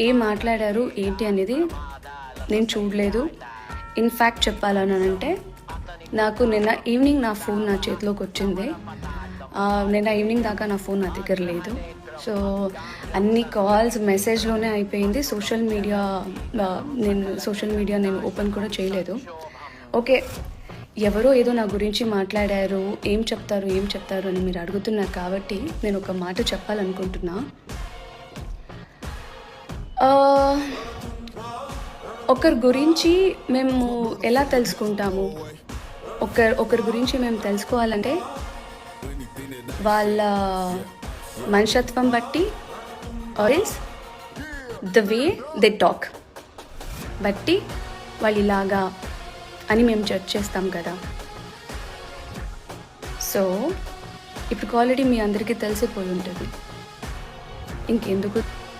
ఏం మాట్లాడారు ఏంటి అనేది నేను చూడలేదు. ఇన్ఫ్యాక్ట్ చెప్పాలనంటే నాకు నిన్న ఈవినింగ్ నా ఫోన్ నా చేతిలోకి వచ్చింది. నిన్న ఈవినింగ్ దాకా నా ఫోన్ నా దగ్గర లేదు. సో అన్ని కాల్స్ మెసేజ్లోనే అయిపోయింది. సోషల్ మీడియా నేను ఓపెన్ కూడా చేయలేదు. ఓకే, ఎవరో ఏదో నా గురించి మాట్లాడారు, ఏం చెప్తారు అని మీరు అడుగుతున్నారు కాబట్టి నేను ఒక మాట చెప్పాలనుకుంటున్నా. ఒకరి గురించి మేము ఎలా తెలుసుకుంటాము? ఒకరి గురించి మేము తెలుసుకోవాలంటే వాళ్ళ మనుషత్వం బట్టి, or else the way they talk బట్టి వాళ్ళు ఇలాగా అని మేము జడ్జ్ చేస్తాం కదా. సో ఇప్పుడు ఆల్రెడీ మీ అందరికీ తెలిసిపోయి ఉంటుంది, ఇంకెందుకు